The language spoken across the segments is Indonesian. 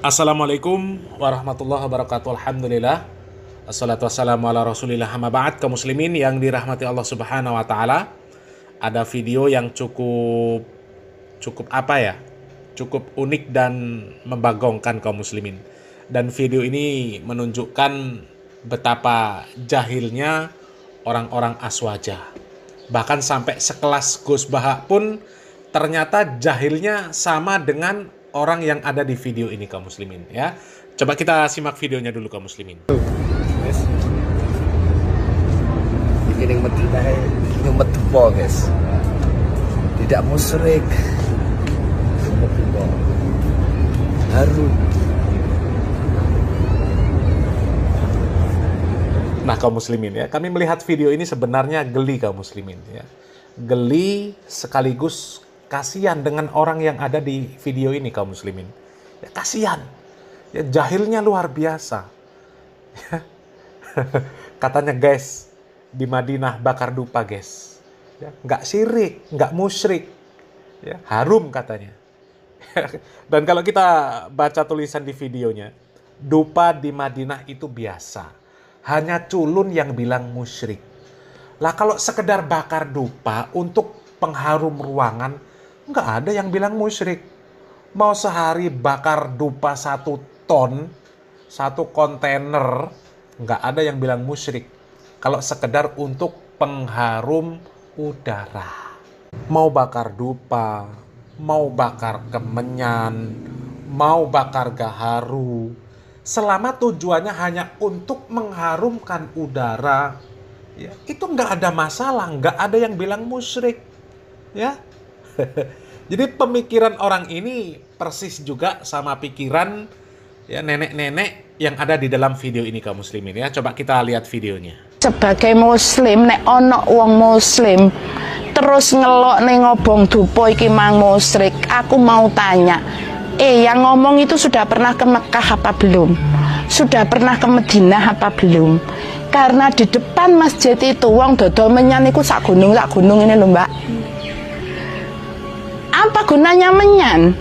Assalamualaikum warahmatullahi wabarakatuh. Alhamdulillah. Assalatu wassalamu ala rasulillah amma ba'd. Kaum muslimin yang dirahmati Allah subhanahu wa ta'ala, ada video yang cukup apa ya, cukup unik dan membagongkan kaum muslimin. Dan video ini menunjukkan betapa jahilnya orang-orang Aswaja. Bahkan sampai sekelas Gus Baha pun ternyata jahilnya sama dengan orang yang ada di video ini kaum muslimin ya. Coba kita simak videonya dulu kaum muslimin. Guys. Ini metu guys. Tidak musyrik. Harum. Nah kaum muslimin ya, kami melihat video ini sebenarnya geli kaum muslimin ya. Geli sekaligus kasihan dengan orang yang ada di video ini kaum muslimin. Ya kasihan. Ya jahilnya luar biasa. Ya. Katanya guys, di Madinah bakar dupa guys. Ya, nggak syirik, nggak musyrik. Ya, harum katanya. Dan kalau kita baca tulisan di videonya, dupa di Madinah itu biasa. Hanya culun yang bilang musyrik. Lah kalau sekedar bakar dupa untuk pengharum ruangan, nggak ada yang bilang musyrik. Mau sehari bakar dupa 1 ton, 1 kontainer, nggak ada yang bilang musyrik. Kalau sekedar untuk pengharum udara. Mau bakar dupa, mau bakar kemenyan, mau bakar gaharu, selama tujuannya hanya untuk mengharumkan udara, ya, itu nggak ada masalah, nggak ada yang bilang musyrik, ya. Jadi pemikiran orang ini persis juga sama pikiran ya nenek-nenek yang ada di dalam video ini kaum muslimin ya. Coba kita lihat videonya. Sebagai muslim, nek ono wong muslim terus ngelok ning ngobong dupa iki mang musyrik, aku mau tanya, yang ngomong itu sudah pernah ke Mekah apa belum? Sudah pernah ke Madinah apa belum? Karena di depan masjid itu wong dodol menyan iku sak gunung ini lho, Mbak. Apa gunanya menyan?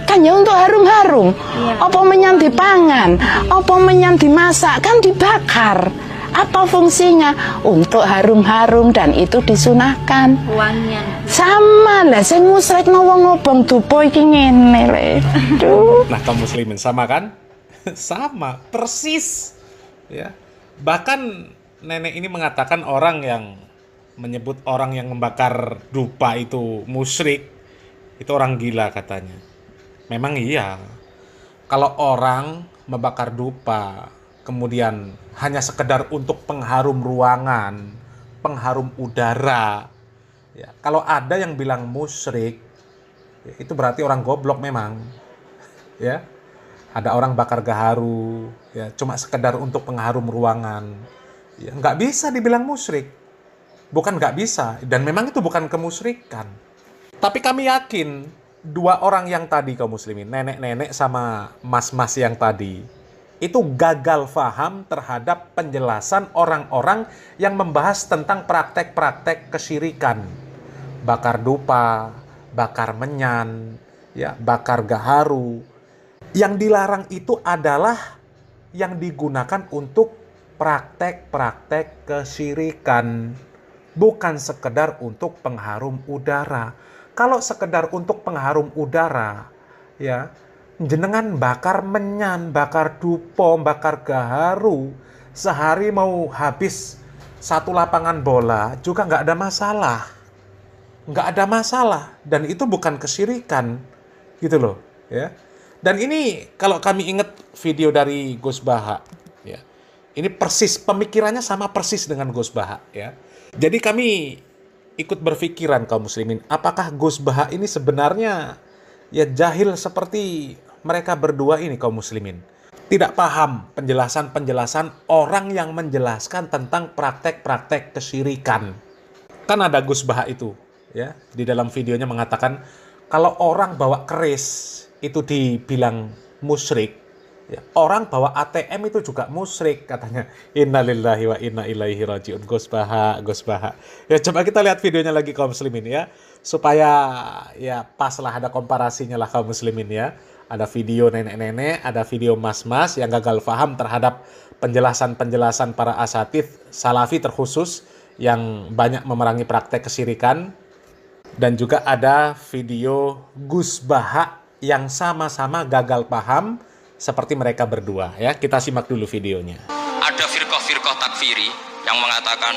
Kan ya untuk harum-harum. Apa menyan dipangan? Apa menyan dimasak? Kan dibakar. Apa fungsinya? Untuk harum-harum dan itu disunahkan. Uangnya sama lah, sing musyrik wong ngobong dupa iki ngene le. Aduh. Nah, kaum muslimin sama kan? Sama, persis. Ya. Bahkan nenek ini mengatakan orang yang menyebut orang yang membakar dupa itu musyrik, itu orang gila katanya. Memang iya. Kalau orang membakar dupa kemudian hanya sekedar untuk pengharum ruangan, pengharum udara, ya, kalau ada yang bilang musyrik, ya, itu berarti orang goblok memang. Ya, ada orang bakar gaharu, ya, cuma sekedar untuk pengharum ruangan, ya, nggak bisa dibilang musyrik. Bukan nggak bisa, dan memang itu bukan kemusyrikan. Tapi kami yakin, 2 orang yang tadi kaum muslimin, nenek-nenek sama mas-mas yang tadi, itu gagal faham terhadap penjelasan orang-orang yang membahas tentang praktek-praktek kesyirikan. Bakar dupa, bakar menyan, ya, bakar gaharu. Yang dilarang itu adalah yang digunakan untuk praktek-praktek kesyirikan. Bukan sekedar untuk pengharum udara. Kalau sekedar untuk pengharum udara, ya, jenengan bakar menyan, bakar dupo, bakar gaharu, sehari mau habis 1 lapangan bola juga nggak ada masalah. Nggak ada masalah. Dan itu bukan kesyirikan. Gitu loh. Ya. Dan ini kalau kami ingat video dari Gus Baha. Ya, ini persis, pemikirannya sama persis dengan Gus Baha. Ya. Jadi kami ikut berpikiran kaum muslimin, apakah Gus Baha ini sebenarnya ya jahil seperti mereka berdua ini kaum muslimin. Tidak paham penjelasan-penjelasan orang yang menjelaskan tentang praktek-praktek kesyirikan. Kan ada Gus Baha itu, ya, di dalam videonya mengatakan kalau orang bawa keris itu dibilang musyrik. Ya, orang bawa ATM itu juga musyrik katanya. Innalillahi wa inna ilaihi rajiun. Gus Baha. Ya coba kita lihat videonya lagi kaum muslimin ya, supaya ya pas lah ada komparasinya lah kaum muslimin ya. Ada video nenek-nenek, ada video mas-mas yang gagal paham terhadap penjelasan-penjelasan para asatidz salafi terkhusus yang banyak memerangi praktek kesyirikan. Dan juga ada video Gus Baha yang sama-sama gagal paham seperti mereka berdua. Ya, kita simak dulu videonya. Ada firqah-firqah takfiri yang mengatakan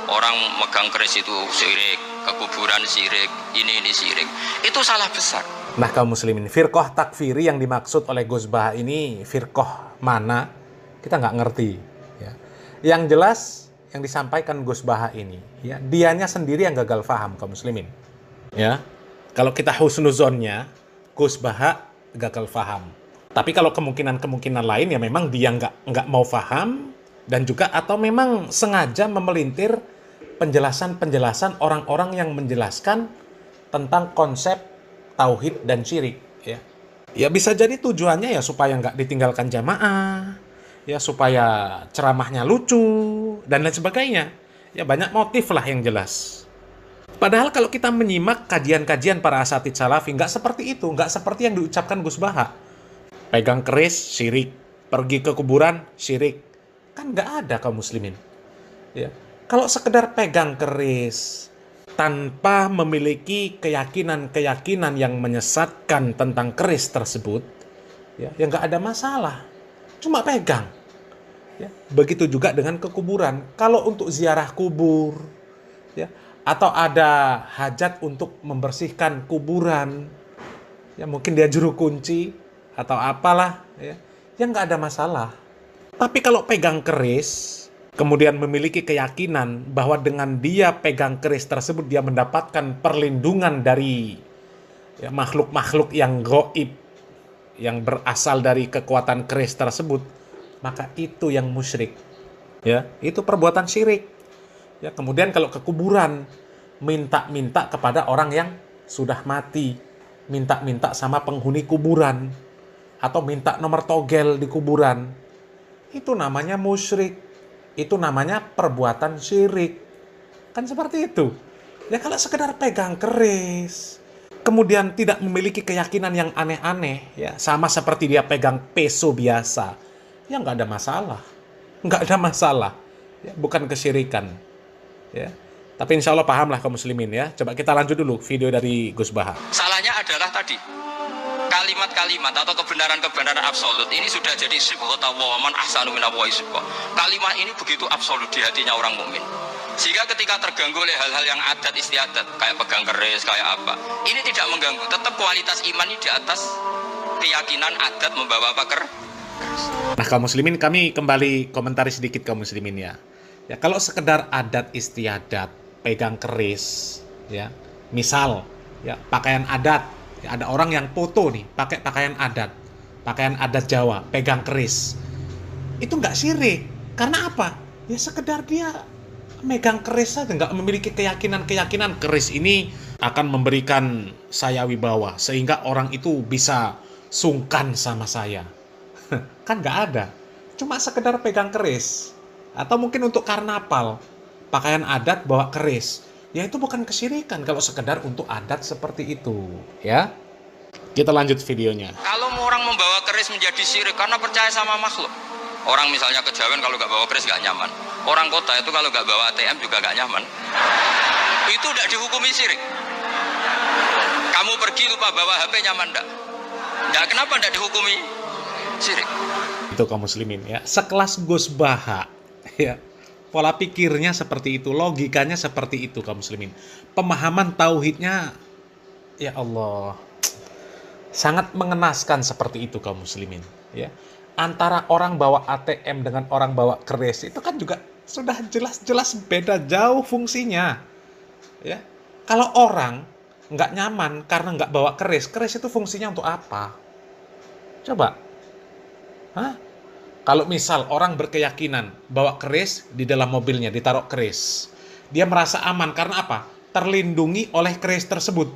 orang megang keris itu syirik, kekuburan syirik, ini syirik. Itu salah besar. Nah kaum muslimin, firqah takfiri yang dimaksud oleh Gus Baha ini firqah mana? Kita nggak ngerti. Ya. Yang jelas yang disampaikan Gus Baha ini, ya, dianya sendiri yang gagal paham kaum muslimin. Ya, kalau kita husnuzonnya, Gus Baha gagal paham. Tapi kalau kemungkinan lain ya memang dia nggak mau paham dan juga atau memang sengaja memelintir penjelasan-penjelasan orang-orang yang menjelaskan tentang konsep tauhid dan syirik. Ya, ya bisa jadi tujuannya ya supaya nggak ditinggalkan jamaah, ya supaya ceramahnya lucu dan lain sebagainya. Ya banyak motif lah yang jelas. Padahal kalau kita menyimak kajian-kajian para asatidz salafi, nggak seperti itu, nggak seperti yang diucapkan Gus Baha. Pegang keris, syirik. Pergi ke kuburan, syirik. Kan nggak ada kaum muslimin. Ya. Kalau sekedar pegang keris, tanpa memiliki keyakinan-keyakinan yang menyesatkan tentang keris tersebut, ya nggak ada masalah. Cuma pegang. Ya. Begitu juga dengan ke kuburan. Kalau untuk ziarah kubur, ya, atau ada hajat untuk membersihkan kuburan, ya mungkin dia juru kunci atau apalah, ya nggak ada masalah. Tapi kalau pegang keris, kemudian memiliki keyakinan bahwa dengan dia pegang keris tersebut dia mendapatkan perlindungan dari ya, makhluk-makhluk yang gaib, yang berasal dari kekuatan keris tersebut, maka itu yang musyrik. Ya, itu perbuatan syirik. Ya, kemudian kalau ke kuburan, minta-minta kepada orang yang sudah mati, minta-minta sama penghuni kuburan, atau minta nomor togel di kuburan, itu namanya musyrik, itu namanya perbuatan syirik. Kan seperti itu. Ya kalau sekedar pegang keris, kemudian tidak memiliki keyakinan yang aneh-aneh, ya sama seperti dia pegang peso biasa, ya nggak ada masalah, nggak ada masalah, ya, bukan kesyirikan. Ya. Tapi insya Allah pahamlah kaum muslimin ya. Coba kita lanjut dulu video dari Gus Baha. Salahnya adalah tadi kalimat-kalimat atau kebenaran-kebenaran absolut ini sudah jadi sibghata wa man ahsanu minallahi sibghah. Kalimat ini begitu absolut di hatinya orang mukmin. Sehingga ketika terganggu oleh hal-hal yang adat istiadat, kayak pegang keris, kayak apa, ini tidak mengganggu. Tetap kualitas iman ini di atas keyakinan adat membawa apa keris. Nah kaum muslimin, kami kembali komentari sedikit kaum muslimin ya. Ya kalau sekedar adat istiadat, pegang keris, ya misal ya pakaian adat, ya, ada orang yang foto nih pakai pakaian adat Jawa, pegang keris, itu nggak syirik. Karena apa? Ya sekedar dia megang keris saja, nggak memiliki keyakinan keris ini akan memberikan saya wibawa sehingga orang itu bisa sungkan sama saya. Kan nggak ada, cuma sekedar pegang keris. Atau mungkin untuk karnaval, pakaian adat bawa keris, ya itu bukan kesyirikan kalau sekedar untuk adat seperti itu, ya. Kita lanjut videonya. Kalau orang membawa keris menjadi syirik karena percaya sama makhluk. Orang misalnya kejawen kalau nggak bawa keris nggak nyaman. Orang kota itu kalau nggak bawa ATM juga nggak nyaman. Itu tidak dihukumi syirik. Kamu pergi lupa bawa HP nyaman enggak? Enggak, kenapa tidak dihukumi syirik? Itu kaum muslimin ya, sekelas Gus Baha. Ya, pola pikirnya seperti itu, logikanya seperti itu kaum muslimin. Pemahaman tauhidnya, ya Allah, sangat mengenaskan seperti itu kaum muslimin. Ya, antara orang bawa ATM dengan orang bawa keris itu kan juga sudah jelas-jelas beda jauh fungsinya. Ya, kalau orang nggak nyaman karena nggak bawa keris itu fungsinya untuk apa? Coba, hah? Kalau misal orang berkeyakinan bawa keris di dalam mobilnya, ditaruh keris, dia merasa aman karena apa? Terlindungi oleh keris tersebut.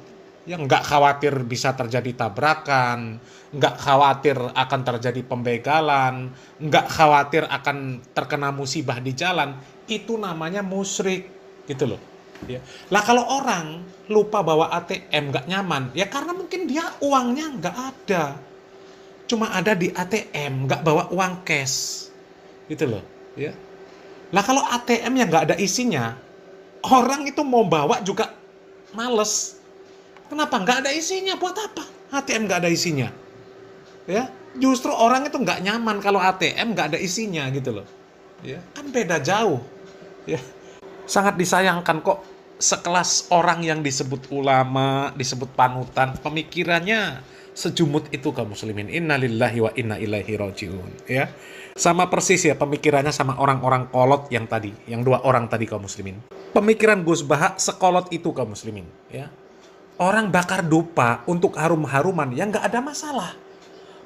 Ya nggak khawatir bisa terjadi tabrakan, nggak khawatir akan terjadi pembegalan, nggak khawatir akan terkena musibah di jalan. Itu namanya musyrik, gitu loh. Ya. Lah kalau orang lupa bawa ATM nggak nyaman, ya karena mungkin dia uangnya nggak ada. cuma ada di ATM, nggak bawa uang cash, gitu loh, ya. Lah kalau ATM yang nggak ada isinya, orang itu mau bawa juga males. Kenapa? Nggak ada isinya, buat apa? ATM nggak ada isinya, ya. Justru orang itu nggak nyaman kalau ATM nggak ada isinya, gitu loh, ya. Kan beda jauh, ya. Sangat disayangkan kok sekelas orang yang disebut ulama, disebut panutan, pemikirannya sejumut itu kaum muslimin. Innalillahi wa inna ilaihi rajiun, ya. Sama persis ya pemikirannya sama orang-orang kolot yang tadi, yang 2 orang tadi kaum muslimin. Pemikiran Gus Baha sekolot itu kaum muslimin, ya. Orang bakar dupa untuk harum-haruman ya nggak ada masalah.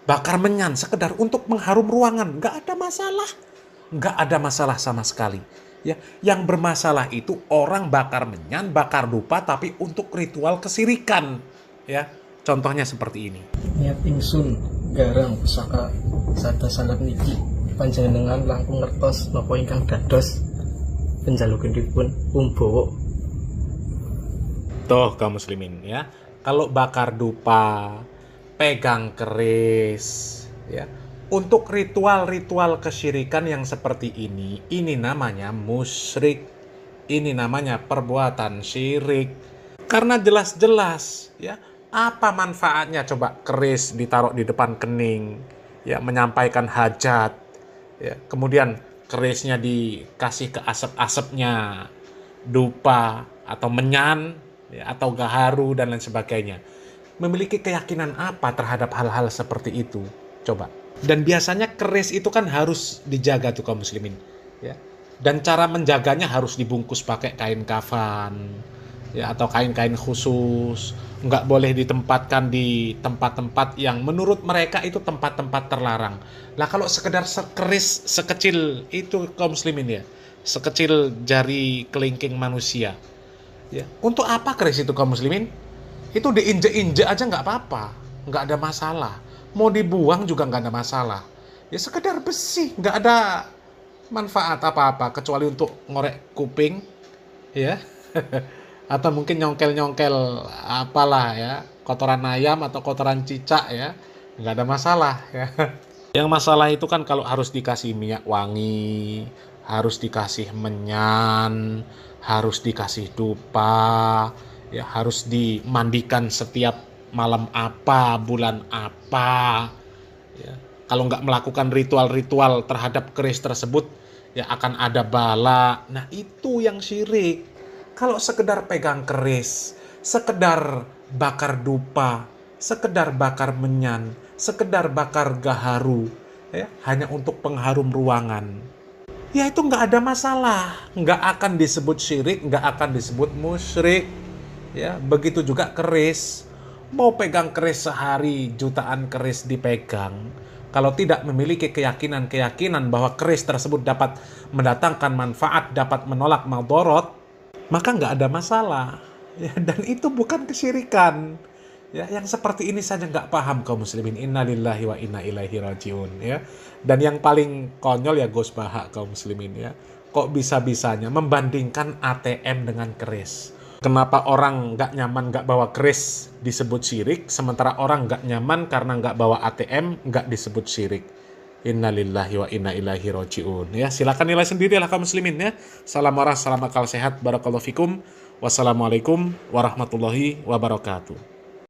Bakar menyan sekedar untuk mengharum ruangan nggak ada masalah. Nggak ada masalah sama sekali. Ya, yang bermasalah itu orang bakar menyan, bakar dupa tapi untuk ritual kesirikan, ya. Contohnya seperti ini. Niat ingsun garang pusaka sada sanad niki panjenengan langkung ngertos napa ingkang dados penjalukipun Umbawa. Tuh kaum muslimin, ya. Kalau bakar dupa, pegang keris, ya. Untuk ritual-ritual kesyirikan yang seperti ini namanya musyrik. Ini namanya perbuatan syirik. Karena jelas-jelas, ya. Apa manfaatnya coba keris ditaruh di depan kening, ya, menyampaikan hajat, ya. Kemudian kerisnya dikasih ke asap-asapnya dupa atau menyan, ya, atau gaharu dan lain sebagainya. Memiliki keyakinan apa terhadap hal-hal seperti itu? Coba. Dan biasanya keris itu kan harus dijaga tuh kaum muslimin, ya. Dan cara menjaganya harus dibungkus pakai kain kafan, ya, atau kain-kain khusus. Nggak boleh ditempatkan di tempat-tempat yang menurut mereka itu tempat-tempat terlarang. Lah kalau sekedar keris sekecil itu kaum muslimin, ya, sekecil jari kelingking manusia, ya, untuk apa keris itu kaum muslimin? Itu diinjek-injek aja nggak apa-apa, nggak ada masalah. Mau dibuang juga nggak ada masalah. Ya sekedar besi, nggak ada manfaat apa-apa kecuali untuk ngorek kuping, ya. Atau mungkin nyongkel-nyongkel apalah, ya, kotoran ayam atau kotoran cicak, ya, nggak ada masalah, ya. Yang masalah itu kan kalau harus dikasih minyak wangi, harus dikasih menyan, harus dikasih dupa, ya, harus dimandikan setiap malam apa, bulan apa, ya. Kalau nggak melakukan ritual-ritual terhadap keris tersebut, ya akan ada bala. Nah itu yang syirik. Kalau sekedar pegang keris, sekedar bakar dupa, sekedar bakar menyan, sekedar bakar gaharu, ya, hanya untuk pengharum ruangan, ya itu nggak ada masalah. Nggak akan disebut syirik, nggak akan disebut musyrik. Ya, begitu juga keris. Mau pegang keris sehari, jutaan keris dipegang. Kalau tidak memiliki keyakinan bahwa keris tersebut dapat mendatangkan manfaat, dapat menolak madorot, maka nggak ada masalah, ya. Dan itu bukan kesyirikan, ya. Yang seperti ini saja nggak paham kaum muslimin. Innalillahi wa inna ilaihi rajiun, ya. Dan yang paling konyol ya Gus Baha kaum muslimin, ya. Kok bisa-bisanya membandingkan ATM dengan keris? Kenapa orang nggak nyaman nggak bawa keris disebut syirik, sementara orang nggak nyaman karena nggak bawa ATM nggak disebut syirik? Innalillahi wa inna ilaihi rajiun. Ya, silakan nilai sendiri lah kaum muslimin, ya. Salam waras, salam akal sehat, barakallahu fikum. Wassalamualaikum warahmatullahi wabarakatuh.